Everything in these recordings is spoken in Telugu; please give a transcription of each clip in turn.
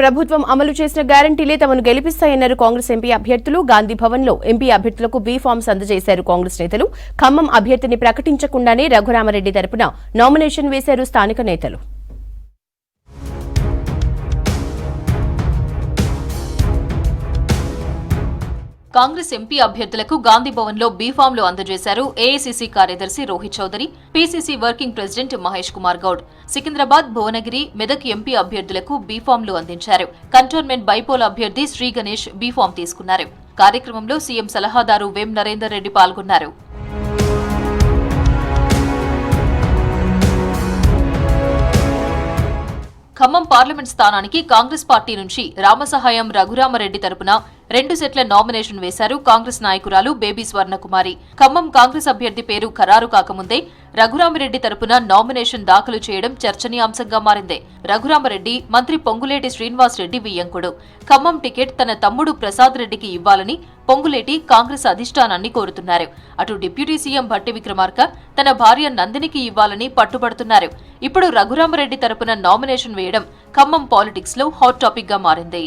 ప్రభుత్వం అమలు చేసిన గ్యారంటీలే తమను గెలిపిస్తాయన్నారు కాంగ్రెస్ ఎంపీ అభ్యర్థులు. గాంధీ భవన్ లో ఎంపీ అభ్యర్థులకు బీ ఫామ్స్ అందజేశారు కాంగ్రెస్ నేతలు. ఖమ్మం అభ్యర్థిని ప్రకటించకుండానే రఘురామరెడ్డి తరపున నామినేషన్ వేశారు స్థానిక నేతలు. కాంగ్రెస్ ఎంపీ అభ్యర్థులకు గాంధీ భవన్ లో బీఫామ్లు అందజేశారు ఏఐసీసీ కార్యదర్శి Rohit Chaudhary, PCC working president Mahesh Kumar Goud. Secunderabad, Bhuvanagiri, Medak MP అభ్యర్థులకు బీఫామ్లు అందించారు. కంటోన్మెంట్ బైపోల్ అభ్యర్థి శ్రీ గణేష్ బీఫామ్ తీసుకున్నారు. కార్యక్రమంలో సీఎం సలహాదారు వేం నరేందర్ రెడ్డి పాల్గొన్నారు. ఖమ్మం పార్లమెంట్ స్థానానికి కాంగ్రెస్ పార్టీ నుంచి రామసహాయం రఘురామరెడ్డి తరపున 2 సెట్ల నామినేషన్ వేశారు కాంగ్రెస్ నాయకురాలు బేబీ స్వర్ణకుమారి. ఖమ్మం కాంగ్రెస్ అభ్యర్థి పేరు ఖరారు కాకముందే రఘురామరెడ్డి తరపున నామినేషన్ దాఖలు చేయడం చర్చనీయాంశంగా మారింది. రఘురామరెడ్డి మంత్రి పొంగులేటి శ్రీనివాస్ రెడ్డి వియ్యంకుడు. ఖమ్మం టికెట్ తన తమ్ముడు ప్రసాద్ రెడ్డికి ఇవ్వాలని పొంగులేటి కాంగ్రెస్ అధిష్టానాన్ని కోరుతున్నారు. అటు డిప్యూటీ సీఎం భట్టి విక్రమార్క తన భార్య నందినికి ఇవ్వాలని పట్టుబడుతున్నారు. ఇప్పుడు రఘురామరెడ్డి తరపున నామినేషన్ వేయడం ఖమ్మం పాలిటిక్స్ లో హాట్ టాపిక్ గా మారింది.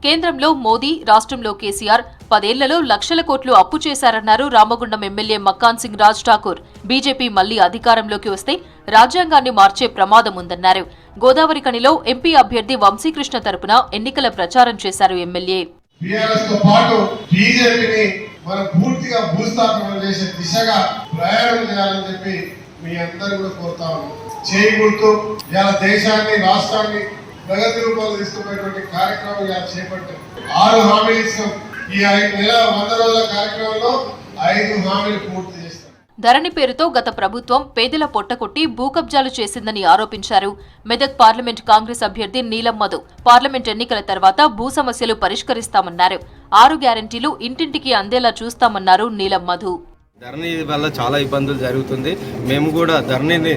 కేంద్రంలో మోదీ, రాష్ట్రంలో కేసీఆర్ 10 ఏళ్లలో లక్షల కోట్లు అప్పు చేశారన్నారు రామగుండం ఎమ్మెల్యే మక్కాన్ సింగ్ రాజ్ ఠాకూర్. బీజేపీ మళ్లీ అధికారంలోకి వస్తే రాజ్యాంగాన్ని మార్చే ప్రమాదం ఉందన్నారు. గోదావరి కనిలో ఎంపీ అభ్యర్థి వంశీకృష్ణ తరపున ఎన్నికల ప్రచారం చేశారు ఎమ్మెల్యే. ప్రగతి రూపంలో తీసుకునేటువంటి కార్యక్రమం ఇలా చేపట్టారు. 6 హామీలు ఇస్తాం. ఈ 5 నెలల 100 రోజుల కార్యక్రమంలో 5 హామీలు పూర్తి చేస్తాం. ధరణి పేరుతో గత ప్రభుత్వం పేదల పొట్టకొట్టి భూకబ్జాలు చేసిందని ఆరోపించారు. మెదక్ పార్లమెంట్ కాంగ్రెస్ అభ్యర్థి నీలం మధు. పార్లమెంట్ ఎన్నికల తర్వాత భూ సమస్యలు పరిష్కరిస్తామన్నారు. 6 గ్యారంటీలు ఇంటింటికి అందేలా చూస్తామన్నారు నీలం మధు. ధరణి వల్ల చాలా ఇబ్బందులు జరుగుతుంది. మేము కూడా ధరణిని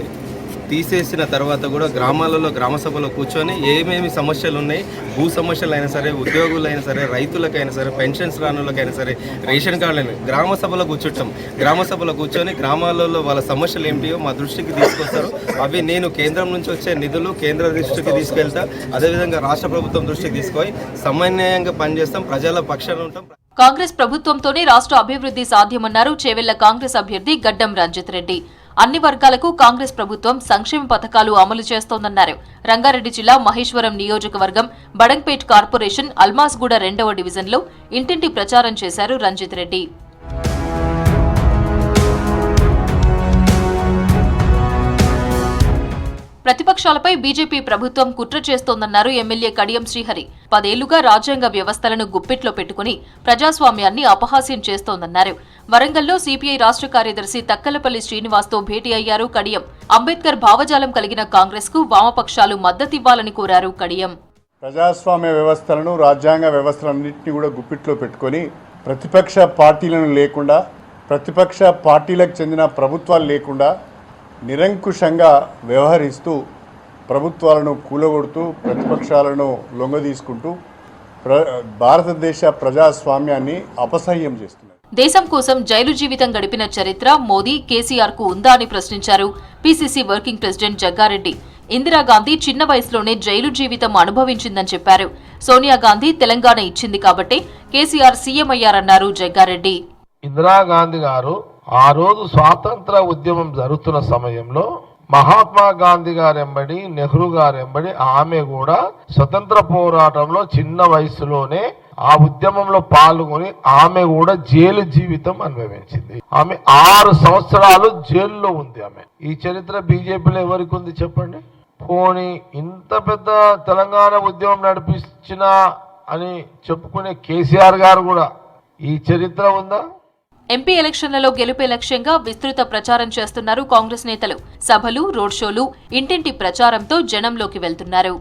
తీసేసిన తర్వాత కూడా గ్రామాలలో గ్రామ సభలో కూర్చొని ఏమేమి సమస్యలు ఉన్నాయి, భూ సమస్యలు అయినా సరే, ఉద్యోగులైనా సరే, రైతులకైనా సరే, పెన్షన్స్ రానులకైనా సరే, రేషన్ కార్డులైనా గ్రామ సభలో కూర్చుంటాం. గ్రామ సభలో కూర్చొని గ్రామాలలో వాళ్ళ సమస్యలు ఏమిటియో మా దృష్టికి తీసుకొస్తారు. అవి నేను కేంద్రం నుంచి వచ్చే నిధులు కేంద్ర దృష్టికి తీసుకెళ్తా, అదేవిధంగా రాష్ట్ర ప్రభుత్వం దృష్టికి తీసుకొని సమన్వయంగా పనిచేస్తాం, ప్రజల పక్షాన ఉంటాం. కాంగ్రెస్ ప్రభుత్వంతోనే రాష్ట్ర అభివృద్ధి సాధ్యమన్నారు చేవెళ్ల కాంగ్రెస్ అభ్యర్థి గడ్డం రంజిత్ రెడ్డి. అన్ని వర్గాలకు కాంగ్రెస్ ప్రభుత్వం సంక్షేమ పథకాలు అమలు చేస్తోందన్నారు. రంగారెడ్డి జిల్లా మహేశ్వరం నియోజకవర్గం బడంగ్పేట్ కార్పొరేషన్ అల్మాస్గూడ 2వ డివిజన్లో ఇంటింటి ప్రచారం చేశారు రంజిత్ రెడ్డి. ప్రతిపక్షాలపై బీజేపీ ప్రభుత్వం కుట్ర చేస్తోందన్నారు ఎమ్మెల్యే కడియం శ్రీహరి. 10 ఏళ్లుగా రాజ్యాంగ వ్యవస్థలను గుప్పిట్లో పెట్టుకుని ప్రజాస్వామ్యాన్ని అపహాస్యం చేస్తోందన్నారు. వరంగల్లో సిపిఐ రాష్ట్ర కార్యదర్శి తక్కలపల్లి శ్రీనివాస్తో భేటీ అయ్యారు కడియం. అంబేద్కర్ భావజాలం కలిగిన కాంగ్రెస్ కు వామపక్షాలు మద్దతివ్వాలని కోరారు కడియం. ప్రజాస్వామ్య వ్యవస్థలను, రాజ్యాంగ వ్యవస్థలన్నింటినీ కూడా గుప్పిట్లో పెట్టుకుని ప్రతిపక్ష పార్టీలను లేకుండా, ప్రతిపక్ష పార్టీలకు చెందిన ప్రభుత్వాలు లేకుండా నిరంకుశంగా వ్యవహరిస్తూ ప్రభుత్వాలను కూలగొడుతూ ప్రతిపక్షాలను లొంగదీసుకుంటూ భారతదేశ ప్రజాస్వామ్యాన్ని అపసహ్యం చేస్తున్నారు. దేశం కోసం జైలు జీవితం గడిపిన చరిత్ర మోదీ, కేసీఆర్ కు ఉందా అని ప్రశ్నించారు PCC working president Jagga Reddy. Indira Gandhi చిన్న వయసులోనే జైలు జీవితం అనుభవించిందని చెప్పారు. సోనియా గాంధీ తెలంగాణ ఇచ్చింది కాబట్టి కేసీఆర్ సీఎం అయ్యారన్నారు జగ్గారెడ్డి. ఇందిరాగాంధీ గారు ఆ రోజు స్వాతంత్ర ఉద్యమం జరుగుతున్న సమయంలో మహాత్మా గాంధీ గారెంబడి, నెహ్రూ గారెంబడి ఆమె కూడా స్వతంత్ర పోరాటంలో చిన్న వయసులోనే ఆ ఉద్యమంలో పాల్గొని ఆమె కూడా జైలు జీవితం అనుభవించింది. ఆమె 6 సంవత్సరాలు జైల్లో ఉంది. ఆమె ఈ చరిత్ర బీజేపీలో ఎవరికి ఉంది చెప్పండి? పోనీ ఇంత పెద్ద తెలంగాణ ఉద్యమం నడిపించిన అని చెప్పుకునే కేసీఆర్ గారు కూడా ఈ చరిత్ర ఉందా? ఎంపీ ఎలక్షన్లలో గెలుపే లక్ష్యంగా విస్తృత ప్రచారం చేస్తున్నారు కాంగ్రెస్ నేతలు. సభలు, రోడ్ షోలు, ఇంటింటి ప్రచారంతో జనంలోకి వెళ్తున్నారు.